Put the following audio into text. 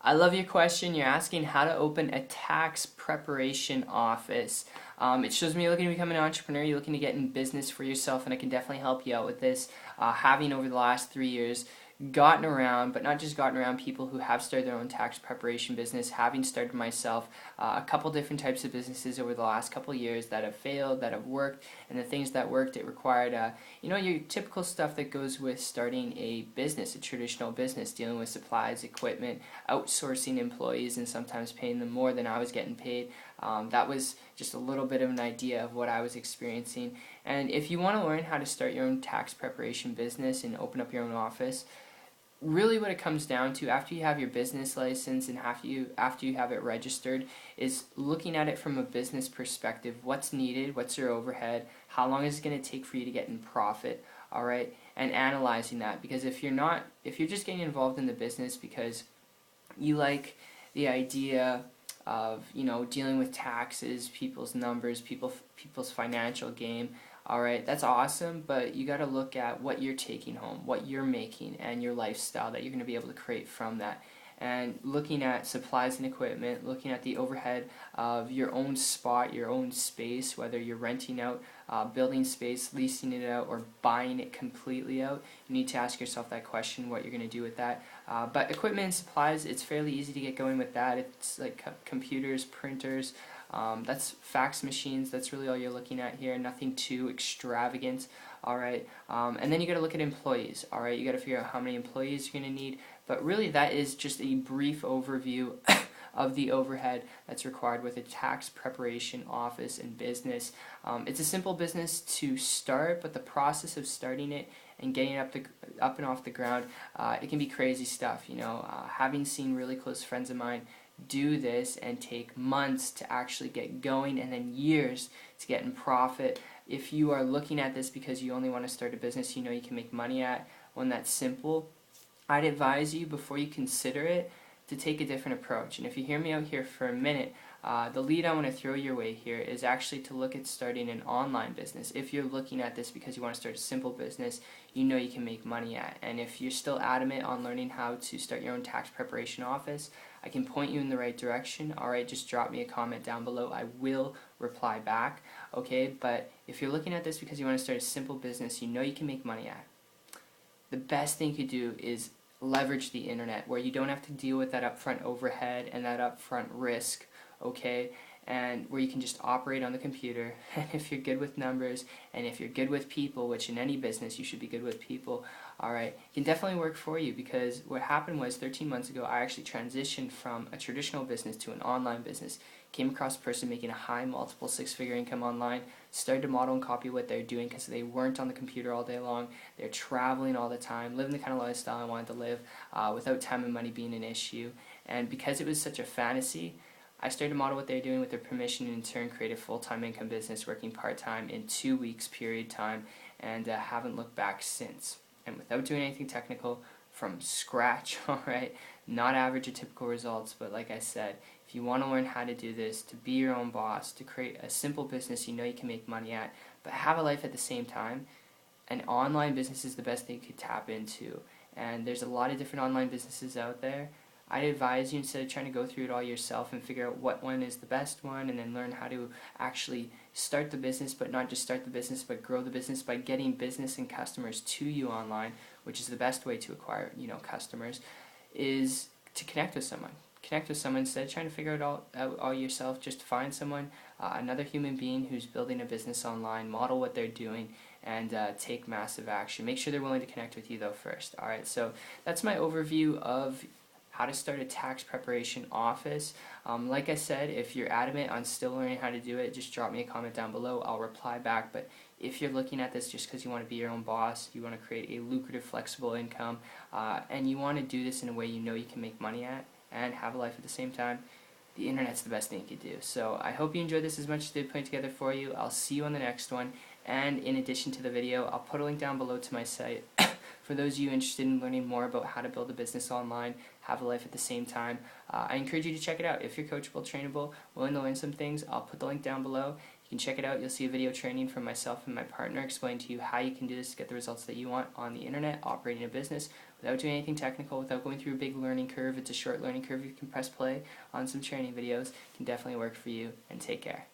I love your question. You're asking how to open a tax preparation office. It shows me you're looking to become an entrepreneur, you're looking to get in business for yourself, and I can definitely help you out with this. Having over the last 3 years gotten around, but not just gotten around people who have started their own tax preparation business, having started myself, a couple different types of businesses over the last couple years that have failed, that have worked, and the things that worked, it required, your typical stuff that goes with starting a business, a traditional business, dealing with supplies, equipment, outsourcing employees, and sometimes paying them more than I was getting paid. That was just a little bit of an idea of what I was experiencing. And if you want to learn how to start your own tax preparation business and open up your own office, really what it comes down to after you have your business license and after you have it registered is looking at it from a business perspective. What's needed, what's your overhead, how long is it going to take for you to get in profit, all right, and analyzing that. Because if you're just getting involved in the business because you like the idea of dealing with taxes, people's numbers, people's financial game, all right, that's awesome, but you got to look at what you're taking home, what you're making, and your lifestyle that you're going to be able to create from that. And looking at supplies and equipment, looking at the overhead of your own spot, your own space, whether you're renting out, building space, leasing it out, or buying it completely out, you need to ask yourself that question, what you're going to do with that. But equipment and supplies, it's fairly easy to get going with that. It's like computers, printers, that's fax machines. That's really all you're looking at here. Nothing too extravagant. All right. And then you got to look at employees. All right. You got to figure out how many employees you're going to need. But really, that is just a brief overview of the overhead that's required with a tax preparation office and business. It's a simple business to start, but the process of starting it and getting up and off the ground, it can be crazy stuff. Having seen really close friends of mine do this and take months to actually get going and then years to get in profit. If you are looking at this because you only want to start a business you can make money at, one that's simple, I'd advise you before you consider it to take a different approach. And if you hear me out here for a minute, the lead I want to throw your way here is actually to look at starting an online business. If you're looking at this because you want to start a simple business you can make money at, and if you're still adamant on learning how to start your own tax preparation office, I can point you in the right direction. Alright, just drop me a comment down below. I will reply back. Okay, but if you're looking at this because you want to start a simple business you can make money at, the best thing you could do is leverage the internet, where you don't have to deal with that upfront overhead and that upfront risk, okay? And where you can just operate on the computer. And if you're good with numbers and if you're good with people, which in any business you should be good with people, alright, it can definitely work for you. Because what happened was 13 months ago I actually transitioned from a traditional business to an online business. Came across a person making a high multiple six-figure income online, started to model and copy what they're doing because they weren't on the computer all day long, they're traveling all the time, living the kind of lifestyle I wanted to live without time and money being an issue. And because it was such a fantasy, I started to model what they're doing with their permission and in turn create a full-time income business working part-time in 2 weeks period time, and haven't looked back since. And without doing anything technical, from scratch, alright? Not average or typical results, but like I said, if you want to learn how to do this, to be your own boss, to create a simple business you can make money at, but have a life at the same time, an online business is the best thing you could tap into. And there's a lot of different online businesses out there. I'd advise you, instead of trying to go through it all yourself and figure out what one is the best one and then learn how to actually start the business, but not just start the business, but grow the business by getting business and customers to you online, which is the best way to acquire, customers, is to connect with someone. Connect with someone instead of trying to figure it out all yourself. Just find someone, another human being who's building a business online, model what they're doing, and take massive action. Make sure they're willing to connect with you though first. Alright, so that's my overview of how to start a tax preparation office. Like I said, if you're adamant on still learning how to do it, just drop me a comment down below. I'll reply back. But if you're looking at this just because you want to be your own boss, you want to create a lucrative, flexible income, and you want to do this in a way you can make money at and have a life at the same time, the internet's the best thing you could do. So I hope you enjoyed this as much as I did putting together for you. I'll see you on the next one. And in addition to the video, I'll put a link down below to my site for those of you interested in learning more about how to build a business online, have a life at the same time. I encourage you to check it out. If you're coachable, trainable, willing to learn some things, I'll put the link down below. You can check it out. You'll see a video training from myself and my partner explaining to you how you can do this to get the results that you want on the internet, operating a business without doing anything technical, without going through a big learning curve. It's a short learning curve. You can press play on some training videos. It can definitely work for you, and take care.